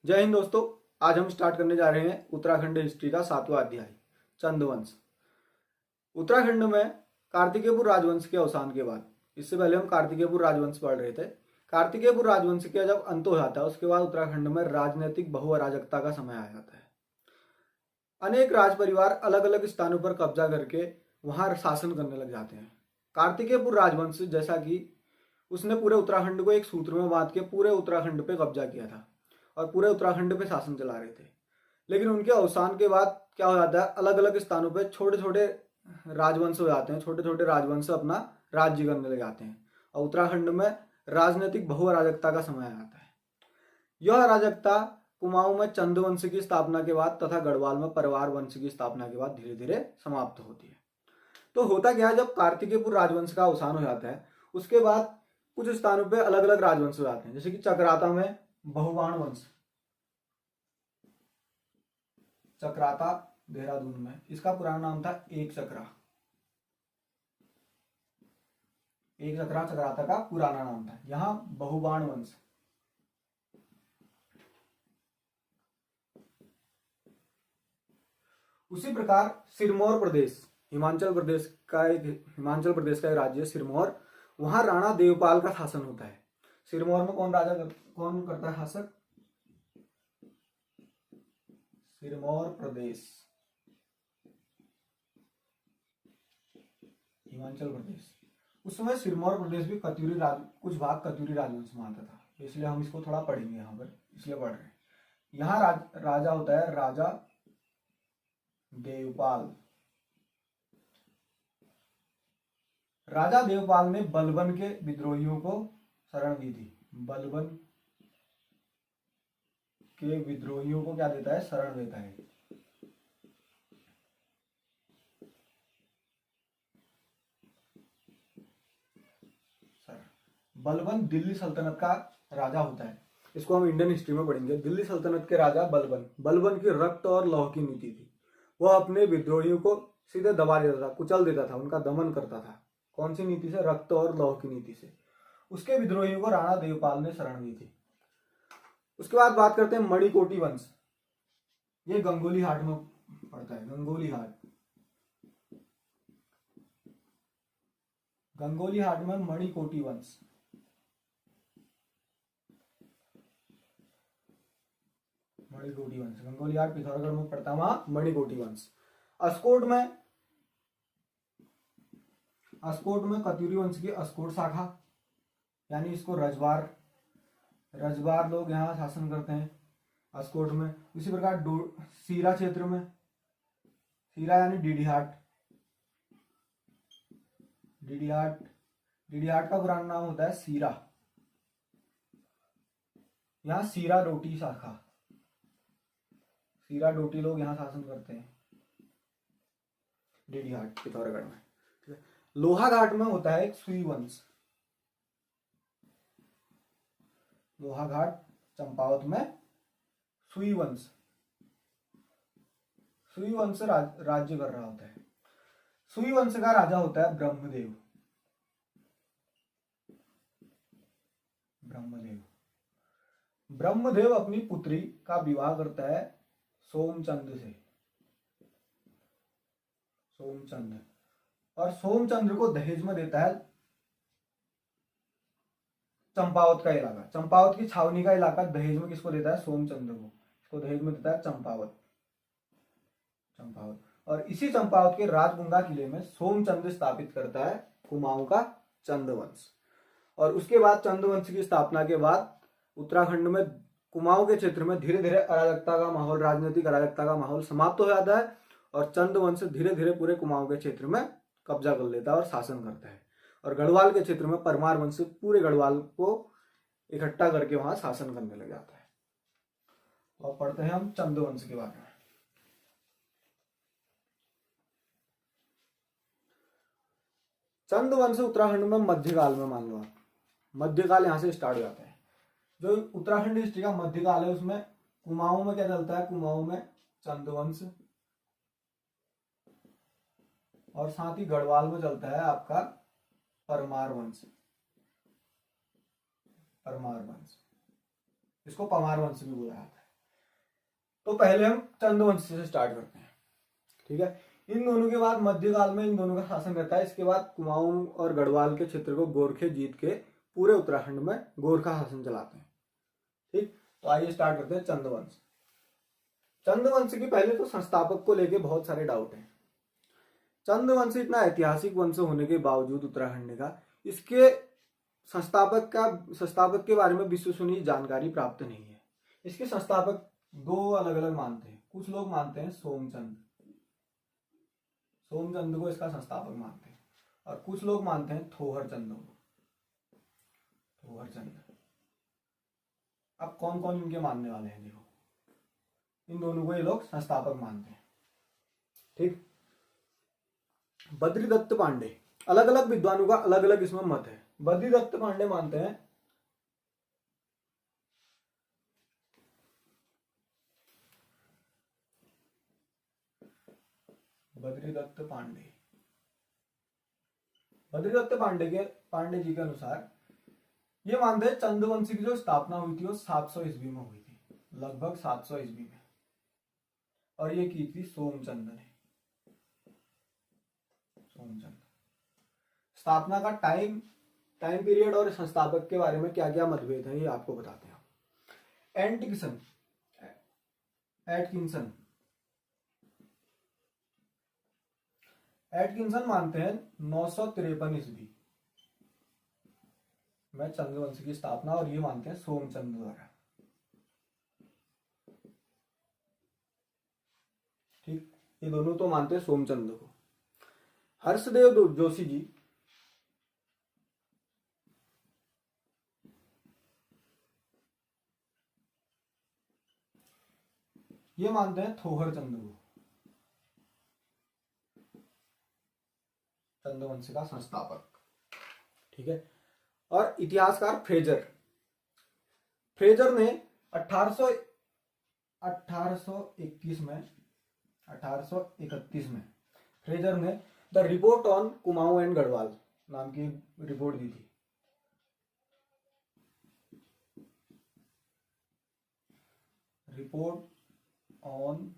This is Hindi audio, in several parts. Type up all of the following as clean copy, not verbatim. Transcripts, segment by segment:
जय हिंद दोस्तों। आज हम स्टार्ट करने जा रहे हैं उत्तराखंड हिस्ट्री का 7वां अध्याय चंदवंश। उत्तराखंड में कार्तिकेयपुर राजवंश के अवसान के बाद, इससे पहले हम कार्तिकेयपुर राजवंश पढ़ रहे थे। कार्तिकेयपुर राजवंश का जब अंत हो जाता है उसके बाद उत्तराखंड में राजनीतिक बहु अराजकता का समय आ जाता है। अनेक राज परिवार अलग अलग स्थानों पर कब्जा करके वहां शासन करने लग जाते हैं। कार्तिकेयपुर राजवंश जैसा कि उसने पूरे उत्तराखंड को एक सूत्र में बांध के पूरे उत्तराखंड पे कब्जा किया था और पूरे उत्तराखंड पे शासन चला रहे थे। लेकिन उनके अवसान के बाद क्या हो जाता है, अलग अलग स्थानों पे छोटे छोटे राजवंश हो जाते हैं। छोटे छोटे राजवंश अपना राज्य करने लग जाते हैं और उत्तराखंड में राजनीतिक बहु अराजकता का समय आ जाता है। यह अराजकता कुमाऊं में चंदवंश की स्थापना के बाद तथा गढ़वाल में परिवार वंश की स्थापना के बाद धीरे धीरे समाप्त होती है। तो होता क्या है, जब कार्तिकेयपुर राजवंश का अवसान हो जाता है उसके बाद कुछ स्थानों पे अलग अलग राजवंश हो जाते हैं। जैसे कि चक्राता में बहुबाण वंश, चक्राता देहरादून में, इसका पुराना नाम था एक चक्रा। एक चक्रा चक्राता का पुराना नाम था। यहां बहुबाण वंश, उसी प्रकार सिरमौर प्रदेश, हिमाचल प्रदेश का एक राज्य सिरमौर, वहां राणा देवपाल का शासन होता है। सिरमौर में कौन करता है शासक? सिरमौर प्रदेश, हिमाचल प्रदेश। उस समय सिरमौर प्रदेश भी कुछ भाग कत्यूरी राजवंश में आता था, इसलिए हम इसको थोड़ा पढ़ेंगे यहाँ पर, इसलिए पढ़ रहे हैं। यहाँ राजा होता है राजा देवपाल। राजा देवपाल ने बलबन के विद्रोहियों को शरण दी थी। बलबन के विद्रोहियों को क्या देता है? शरण देता है। बलबन दिल्ली सल्तनत का राजा होता है। इसको हम इंडियन हिस्ट्री में पढ़ेंगे। दिल्ली सल्तनत के राजा बलबन की रक्त और लौह की नीति थी। वह अपने विद्रोहियों को सीधे दबा देता था, कुचल देता था, उनका दमन करता था। कौन सी नीति से? रक्त और लौह की नीति से। उसके विद्रोहियों को राणा देवपाल ने शरण दी थी। उसके बाद बात करते हैं मणिकोटी वंश। ये गंगोली हाट में पड़ता है। गंगोली हाट में मणिकोटी वंश। गंगोली हाट पिथौरागढ़ में पड़ता है, वहां मणिकोटी वंश। अस्कोट में कत्यूरी वंश की अस्कोट शाखा, यानी इसको रजवार लोग यहाँ शासन करते हैं अस्कोट में। इसी प्रकार सीरा क्षेत्र में, सीरा यानी डीडीहाट का पुराना नाम होता है सीरा। यहाँ सीरा डोटी शाखा, सीरा डोटी लोग यहाँ शासन करते हैं डीडीहाट पिथौरागढ़ में। लोहाघाट में होता है एक सुई वंश। लोहाघाट चंपावत में सुई वंश राज्य कर रहा होता है। सुई वंश का राजा होता है ब्रह्मदेव। ब्रह्मदेव अपनी पुत्री का विवाह करता है सोमचंद से। और सोमचंद्र को दहेज में देता है चंपावत का इलाका। चंपावत की छावनी का इलाका दहेज में किसको देता है? सोमचंद्र को। इसको दहेज में देता है चंपावत। और इसी चंपावत के राजगुंगा किले में सोमचंद्र स्थापित करता है कुमाऊं का चंदवंश। और उसके बाद चंदवंश की स्थापना के बाद उत्तराखंड में कुमाऊं के क्षेत्र में धीरे धीरे राजनीतिक अराजकता का माहौल समाप्त हो जाता है और चंदवंश धीरे धीरे पूरे कुमाऊं के क्षेत्र में कब्जा कर लेता है और शासन करता है। और गढ़वाल के क्षेत्र में परमार वंश पूरे गढ़वाल को इकट्ठा करके वहां शासन करने लग जाता है। और पढ़ते हैं हम चंदवंश के बारे में। चंदवंश उत्तराखंड में मध्यकाल में, मान लो आप, मध्यकाल यहां से स्टार्ट हो जाता है। जो उत्तराखंड हिस्ट्री का मध्यकाल है उसमें कुमाऊं में क्या चलता है? कुमाऊं में चंदवंश, और साथ ही गढ़वाल में चलता है आपका परमार वंश। इसको पमार वंश भी बोला जाता है। तो पहले हम चंद्रवंश से स्टार्ट करते हैं, ठीक है। इन दोनों के बाद मध्यकाल में इन दोनों का शासन रहता है। इसके बाद कुमाऊं और गढ़वाल के क्षेत्र को गोरखे जीत के पूरे उत्तराखंड में गोरखा शासन चलाते हैं, ठीक। तो आइए स्टार्ट करते हैं चंद्रवंश। चंद्रवंश के पहले तो संस्थापक को लेके बहुत सारे डाउट हैं। चंद्रवंश इतना ऐतिहासिक वंश होने के बावजूद उत्तराखंड का, इसके संस्थापक के बारे में विश्वसनीय जानकारी प्राप्त नहीं है। इसके संस्थापक दो अलग अलग मानते हैं। कुछ लोग मानते हैं सोमचंद को इसका संस्थापक मानते हैं, और कुछ लोग मानते हैं थोहर चंद को। अब कौन कौन इनके मानने वाले हैं, देखो इन दोनों को ये लोग संस्थापक मानते हैं, ठीक। बद्रीदत्त पांडे, अलग अलग विद्वानों का अलग अलग इसमें मत है। बद्रीदत्त पांडे मानते हैं बद्रीदत्त पांडे जी के अनुसार ये मानते हैं चंद्रवंश की जो स्थापना हुई थी वो 700 ईस्वी में हुई थी, लगभग 700 ईस्वी में, और ये की थी सोमचंद ने। स्थापना का टाइम पीरियड और संस्थापक के बारे में क्या क्या मतभेद है ये आपको बताते हैं। एटकिंसन मानते हैं 953 ईस्वी में चंद्रवंश की स्थापना, और ये मानते हैं सोमचंद द्वारा, ठीक। ये दोनों तो मानते हैं सोमचंद को। हर्षदेव जोशी जी ये मानते हैं थोहर चंद को चंद्रवंश का संस्थापक, ठीक है। और इतिहासकार फ्रेजर ने 1831 में फ्रेजर ने the report on Kumaon and Garhwal नाम की रिपोर्ट दी थी। Report on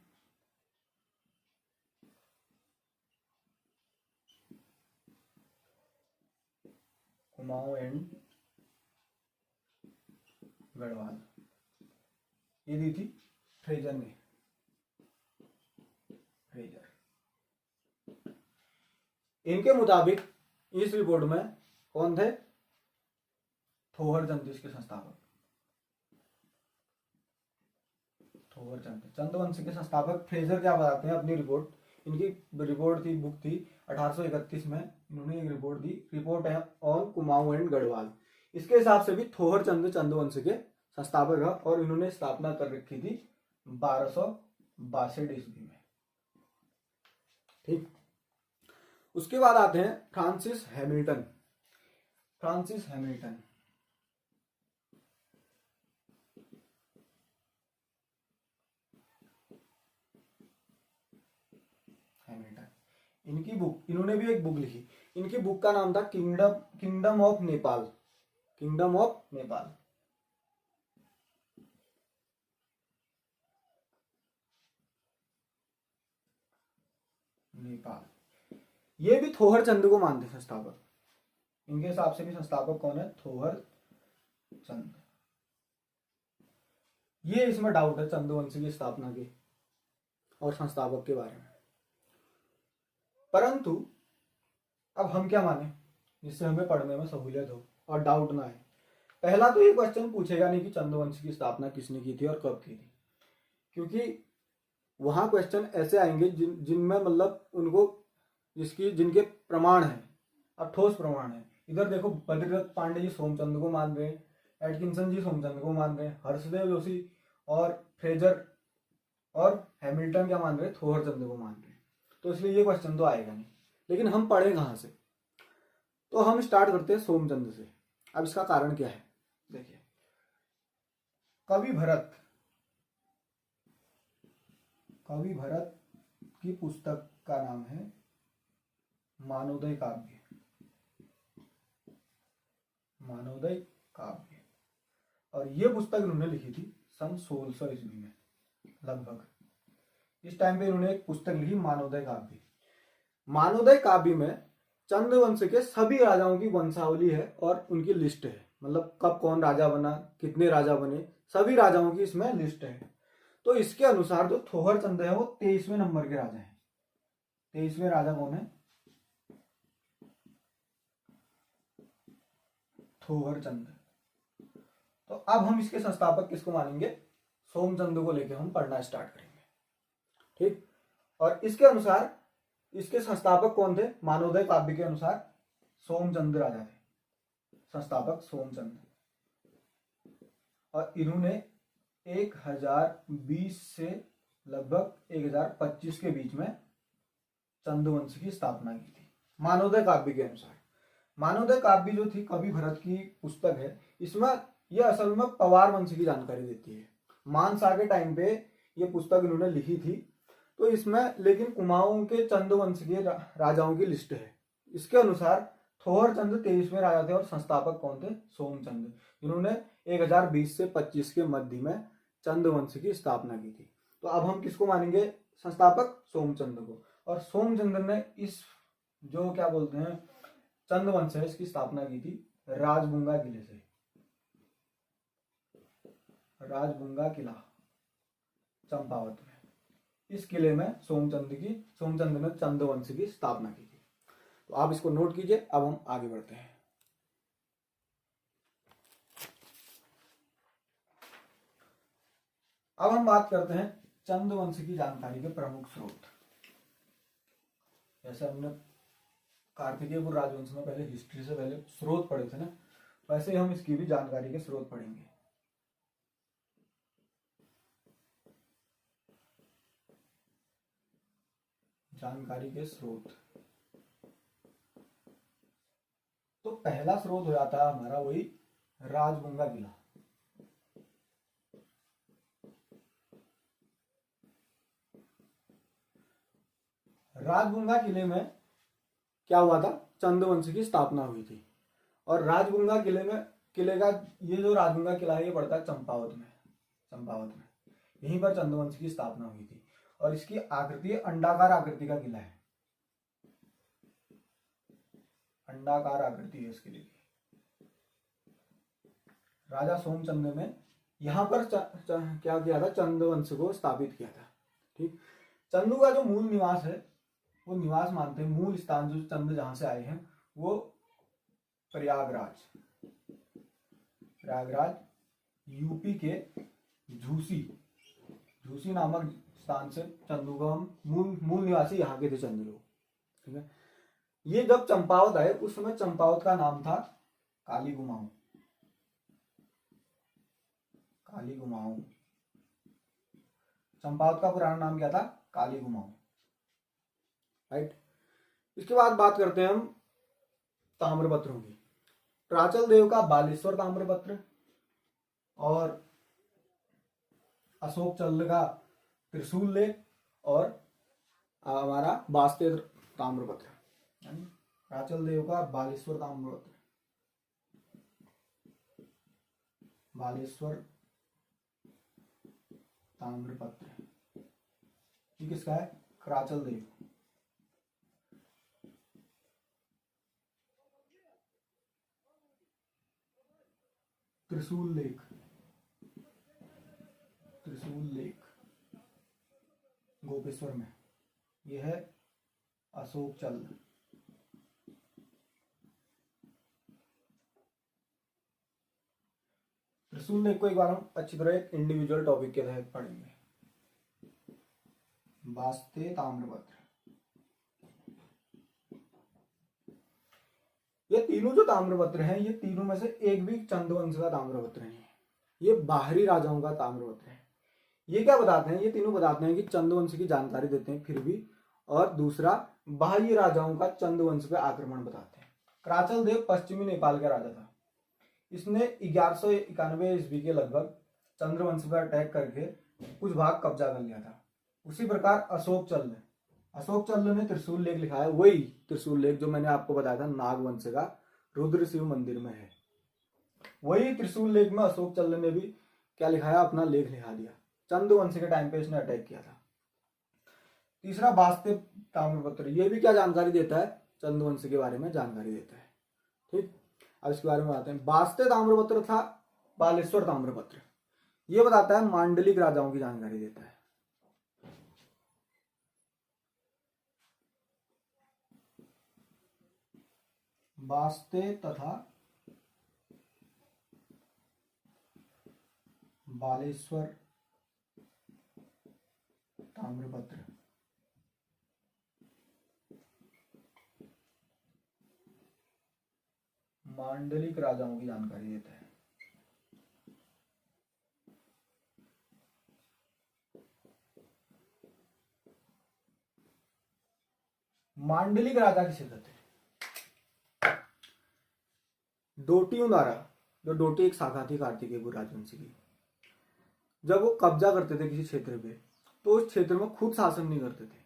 Kumaon and Garhwal, ये दी थी फ्रेजर ने। इनके मुताबिक इस रिपोर्ट में कौन थे? थोहर चंद इसके संस्थापक। थोहर चंद चंद्रवंश के संस्थापक फ्रेजर क्या बताते हैं अपनी रिपोर्ट, इनकी रिपोर्ट थी, बुक थी 1831 में, इन्होंने एक रिपोर्ट दी, रिपोर्ट है ऑन कुमाऊं एंड गढ़वाल। इसके हिसाब से भी थोहर चंद चंद्रवंश के संस्थापक है, और इन्होंने स्थापना कर रखी थी 1262 ईस्वी में, ठीक। उसके बाद आते हैं फ्रांसिस हैमिल्टन। इनकी बुक, इन्होंने भी एक बुक लिखी, इनकी बुक का नाम था किंगडम ऑफ नेपाल। ये भी थोहर चंद को मानते संस्थापक। इनके हिसाब से भी संस्थापक कौन है? थोहर चंद। ये इसमें डाउट है चंद्रवंश की स्थापना के और संस्थापक के बारे में, परंतु अब हम क्या माने जिससे हमें पढ़ने में सहूलियत हो और डाउट ना आए। पहला तो ये क्वेश्चन पूछेगा नहीं कि चंद्रवंश की स्थापना किसने की थी और कब की थी, क्योंकि वहां क्वेश्चन ऐसे आएंगे जिनमें मतलब उनको जिनके प्रमाण है और ठोस प्रमाण है। इधर देखो बद्रीदत्त पांडे जी सोमचंद को मान रहे हैं, एटकिंसन जी सोमचंद को मान रहे हैं, हर्षदेव जोशी और फ्रेजर और हैमिल्टन क्या मान रहे हैं? थोहर चंद को मान रहे हैं। तो इसलिए ये क्वेश्चन तो आएगा नहीं, लेकिन हम पढ़े कहाँ से? तो हम स्टार्ट करते हैं सोमचंद से। अब इसका कारण क्या है देखिए, कवि भरत की पुस्तक का नाम है मानवोदय काव्य, और ये पुस्तक उन्होंने लिखी थी सन 1600 ईस्वी में। लगभग। इस टाइम पे इन्होंने एक पुस्तक लिखी मानवोदय काव्य। मानवोदय काव्य में चंद्रवंश के सभी राजाओं की वंशावली है और उनकी लिस्ट है, मतलब कब कौन राजा बना, कितने राजा बने, सभी राजाओं की इसमें लिस्ट है। तो इसके अनुसार जो थोहर चंद है वो 23वें नंबर के राजा हैं। 23वें राजा कौन है? थोहर चंद। तो अब हम इसके संस्थापक किसको मानेंगे? सोमचंद को लेकर हम पढ़ना स्टार्ट करेंगे, ठीक। और इसके अनुसार इसके संस्थापक कौन थे? मानवोदय काव्य के अनुसार सोमचंद राजा थे, संस्थापक सोमचंद। और इन्होंने 1020 से लगभग 1025 के बीच में चंद्रवंश की स्थापना की थी, मानवोदय काव्य के अनुसार। मानवोदय काव्य जो थी कवि भरत की पुस्तक है, इसमें यह असल में पवार वंश की जानकारी देती है। मानसा के टाइम पे ये पुस्तक इन्होंने लिखी थी। तो इसमें लेकिन कुमाऊं के चंद्रवंश के राजाओं की लिस्ट है। इसके अनुसार थोहर चंद 23वें राजा थे और संस्थापक कौन थे? सोमचंद। इन्होंने 1020 से 25 के मध्य में चंद्रवंश की स्थापना की थी। तो अब हम किसको मानेंगे संस्थापक? सोमचंद को। और सोमचंद ने इस जो क्या बोलते हैं चंद्रवंश है इसकी स्थापना की थी राजबुंगा किले से। राजबुंगा किला चंपावत में, इस किले में सोमचंद ने चंद्रवंश की स्थापना की थी। तो आप इसको नोट कीजिए। अब हम आगे बढ़ते हैं। अब हम बात करते हैं चंद्रवंश की जानकारी के प्रमुख स्रोत। जैसे हमने कार्तिकेयपुर राजवंश में पहले हिस्ट्री से पहले स्रोत पढ़े थे ना, वैसे हम इसकी भी जानकारी के स्रोत पढ़ेंगे। जानकारी के स्रोत, तो पहला स्रोत हो जाता है हमारा वही राजबुंगा किला। राजबुंगा किले में क्या हुआ था? चंद्रवंश की स्थापना हुई थी। और राजबुंगा किले का ये जो राजबुंगा किला है ये पड़ता है चंपावत में। यहीं पर चंद्रवंश की स्थापना हुई थी। और इसकी आकृति अंडाकार आकृति का किला है, अंडाकार आकृति है इस किले की। राजा सोमचंद ने यहां पर क्या किया था? चंद्रवंश को स्थापित किया था, ठीक। चंदू का जो मूल निवास है वो निवास मानते हैं, मूल स्थान जो चंद जहां से आए हैं वो प्रयागराज यूपी के झूसी नामक स्थान से चंदू का मूल निवासी यहाँ के थे चंद लोग, ठीक है। ये जब चंपावत आए उस समय चंपावत का नाम था काली गुमाऊं। चंपावत का पुराना नाम क्या था? काली गुमाऊं, राइट। इसके बाद बात करते हैं हम ताम्रपत्रों की। प्राचल देव का बालेश्वर ताम्रपत्र और अशोक चल्ल का त्रिशूल लेख और हमारा वास्ते ताम्रपत्र, यानी प्राचल देव का बालेश्वर ताम्रपत्र ये किसका है? प्राचल देव। त्रिशूल लेख गोपेश्वर में, यह है अशोक चल्ल। त्रिशूल लेख को एक बार हम अच्छी तरह एक इंडिविजुअल टॉपिक के तहत पढ़ेंगे। वास्ते ताम्रपत्र, ये तीनों जो ताम्रपत्र हैं ये तीनों में से एक भी चंद्रवंश का ताम्रपत्र नहीं है, ये बाहरी राजाओं का ताम्रपत्र है। ये क्या बताते हैं? ये तीनों बताते हैं कि चंद्रवंश की जानकारी देते हैं फिर भी, और दूसरा बाह्य राजाओं का चंद्रवंश पे आक्रमण बताते हैं। कराचल देव पश्चिमी नेपाल का राजा था। इसने 1191 ईस्वी के लगभग चंद्रवंश पर अटैक करके कुछ भाग कब्जा कर लिया था। उसी प्रकार अशोक चल्ल ने त्रिशूल लेख लिखा है, वही त्रिशूल लेख जो मैंने आपको बताया था नागवंश का रुद्र शिव मंदिर में है। वही त्रिशूल लेख में अशोक चल्ल ने भी क्या लिखा है? अपना लेख लिखा दिया चंद्रवंश के टाइम पे इसने अटैक किया था। तीसरा वास्ते ताम्रपत्र, ये भी क्या जानकारी देता है, चंद्रवंश के बारे में जानकारी देता है। ठीक, अब इसके बारे में आते हैं। वास्ते ताम्रपत्र था बालेश्वर ताम्रपत्र, ये बताता है मांडलिक राजाओं की जानकारी देता है। वास्ते तथा बालेश्वर ताम्रपत्र मांडलिक राजाओं की जानकारी देता है। मांडलिक राजा किसे कहते हैं? डोटियों द्वारा, जो डोटी एक शाखा थी कार्तिकेय राजवंश की, जब वो कब्जा करते थे किसी क्षेत्र पे तो उस क्षेत्र में खुद शासन नहीं करते थे।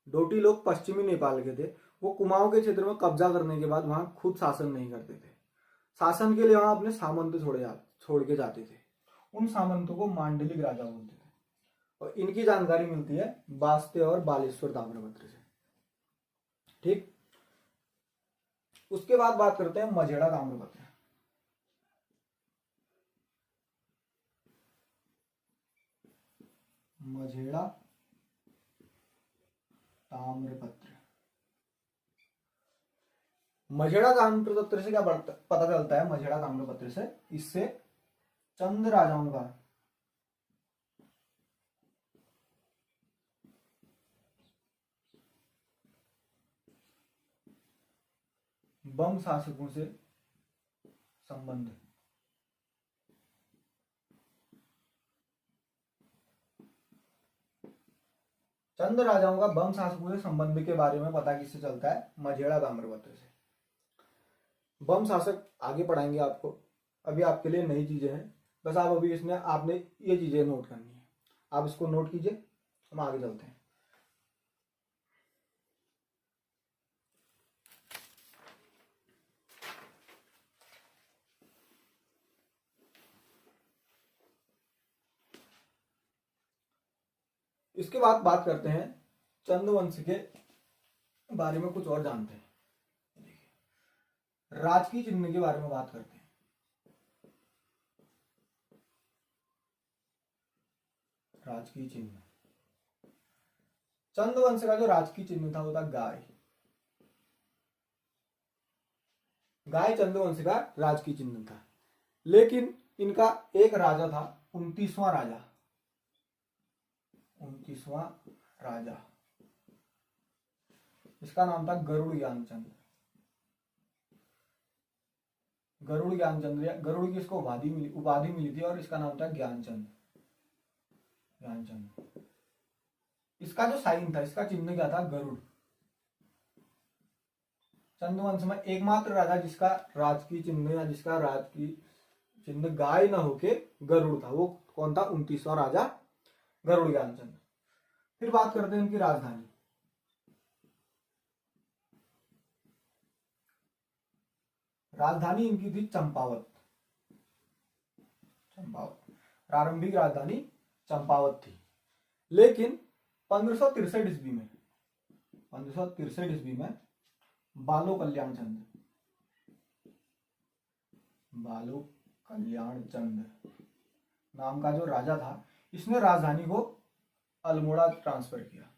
डोटी लोग पश्चिमी नेपाल के थे, वो कुमाऊं के क्षेत्र में कब्जा करने के बाद वहां खुद शासन नहीं करते थे। शासन के लिए वहां अपने सामंत छोड़ के जाते थे। उन सामंतों को मांडलिक राजा बोलते थे। और इनकी जानकारी मिलती है वास्ते और बालेश्वर ताम्रपत्र से। ठीक, उसके बाद बात करते हैं मझेड़ा ताम्रपत्र। मझेड़ा ताम्रपत्र, मझेड़ा ताम्रपत्र से क्या पता चलता है? मझेड़ा ताम्रपत्र से इससे चंद राजाओं का बम शासकों से संबंध, चंद राजाओं का बम शासकों से संबंध के बारे में पता किससे चलता है? मझेड़ा ताम्रपत्र से। बम शासक आगे पढ़ाएंगे आपको, अभी आपके लिए नई चीजें हैं, बस आप अभी इसमें आपने ये चीजें नोट करनी है। आप इसको नोट कीजिए, हम आगे चलते हैं। इसके बाद बात करते हैं चंद्रवंश के बारे में, कुछ और जानते हैं। राजकीय चिन्ह के बारे में बात करते हैं। राजकीय चिन्ह, चंद्रवंश का जो राजकीय चिन्ह था वो था गाय। गाय चंद्रवंश का राजकीय चिन्ह था, लेकिन इनका एक राजा था, 29वां राजा, 29वां राजा, इसका नाम था गरुड़ ज्ञानचंद। गरुड़ ज्ञानचंद, गरुड़ की इसको उपाधि मिली थी और इसका नाम था ज्ञानचंद। ज्ञानचंद, इसका जो साइन था, इसका चिन्ह क्या था? गरुड़। चंद्रवंश में एकमात्र राजा जिसका राजकीय चिन्ह या जिसका राजकीय चिन्ह गाय न होके गरुड़ था, वो कौन था? 29वां राजा गरुड़ ज्ञानचंद। फिर बात करते हैं इनकी राजधानी। राजधानी इनकी थी चंपावत। चंपावत, प्रारंभिक राजधानी चंपावत थी। लेकिन 1563 ईस्वी में, 1563 ईस्वी में बालो कल्याण चंद, बालो कल्याण चंद नाम का जो राजा था, इसने राजधानी को अल्मोड़ा ट्रांसफर किया।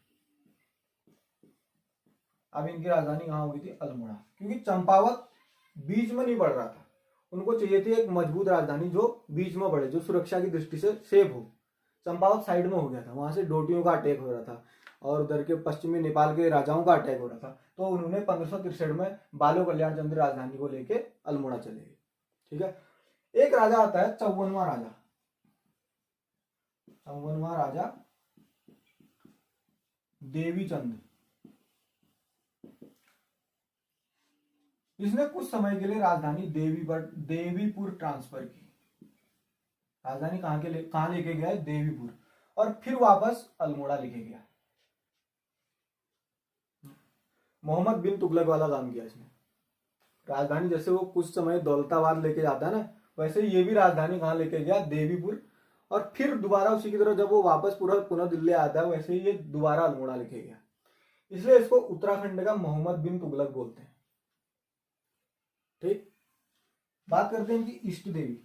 अब इनकी राजधानी कहां हो गई थी? अल्मोड़ा, क्योंकि चंपावत बीच में नहीं बढ़ रहा था। उनको चाहिए थी एक मजबूत राजधानी जो बीच में बढ़े, जो सुरक्षा की दृष्टि से सेफ हो। चंपावत साइड में हो गया था, वहां से डोटियों का अटैक हो रहा था और उधर के पश्चिमी नेपाल के राजाओं का अटैक हो रहा था। तो उन्होंने 1563 में बालो कल्याण चंद्र राजधानी को लेके अल्मोड़ा चले गए। ठीक है, एक राजा आता है 54वां राजा। 54वां राजा देवीचंद। इसने कुछ समय के लिए राजधानी देवीपुर ट्रांसफर की। राजधानी कहां लेके गया है? देवीपुर, और फिर वापस अल्मोड़ा लेके गया। मोहम्मद बिन तुगलक वाला काम किया इसने। राजधानी जैसे वो कुछ समय दौलताबाद लेके जाता है ना, वैसे ये भी राजधानी कहां लेके गया? देवीपुर, और फिर दोबारा उसी की तरह जब वो वापस पूरा पुनः दिल्ली आता है वैसे ही ये दोबारा अल्मोड़ा लिखे गया, इसलिए इसको उत्तराखंड का मोहम्मद बिन तुगलक बोलते हैं। ठीक, बात करते हैं इनकी इष्ट देवी।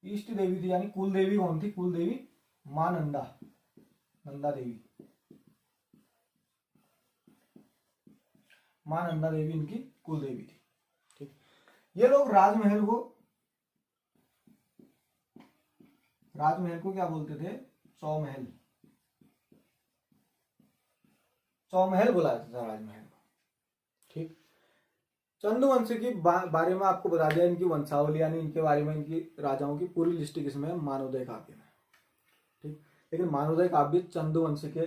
इष्ट देवी थी यानी कुल देवी कौन थी? कुल देवी मां नंदा, नंदा देवी, मां नंदा देवी इनकी कुल देवी थी। ठीक, ये लोग राजमहल को क्या बोलते थे? चौमहल, चौमहल बोला जाता था राजमहल को। ठीक, चंदू वंश के बारे में आपको बता दिया, इनकी वंशावली यानी इनके बारे में, इनकी राजाओं की पूरी लिस्ट किसमें है? मानवोदय काव्य में। ठीक, लेकिन मानवोदय काव्य चंदू वंश के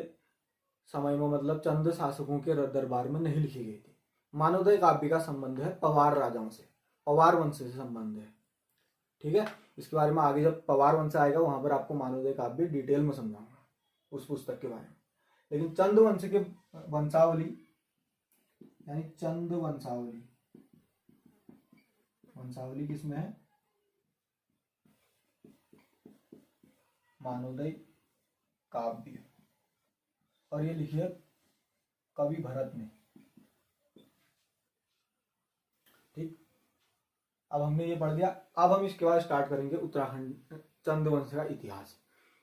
समय में, मतलब चंद शासकों के दरबार में नहीं लिखी गई थी। मानवोदय काव्य का संबंध है पवार राजाओं से, पवार वंश से संबंध है। ठीक है, इसके बारे में आगे जब पवार वंश आएगा वहां पर आपको मानवोदय काव्य डिटेल में समझाऊंगा उस पुस्तक के बारे में। लेकिन चंद वंश के वंशावली यानी चंद वंशावली, वंशावली किसमें है? मानवोदय काव्य, और ये लिखी है कवि भरत ने। ठीक, अब हमने ये पढ़ दिया। अब हम इसके बाद स्टार्ट करेंगे उत्तराखंड चंद वंश का इतिहास।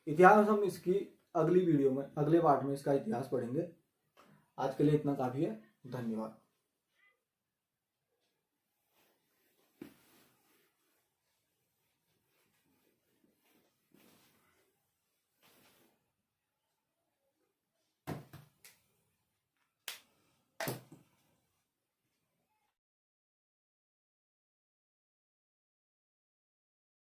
इतिहास हम इसकी अगली वीडियो में, अगले पार्ट में इसका इतिहास पढ़ेंगे। आज के लिए इतना काफी है। धन्यवाद।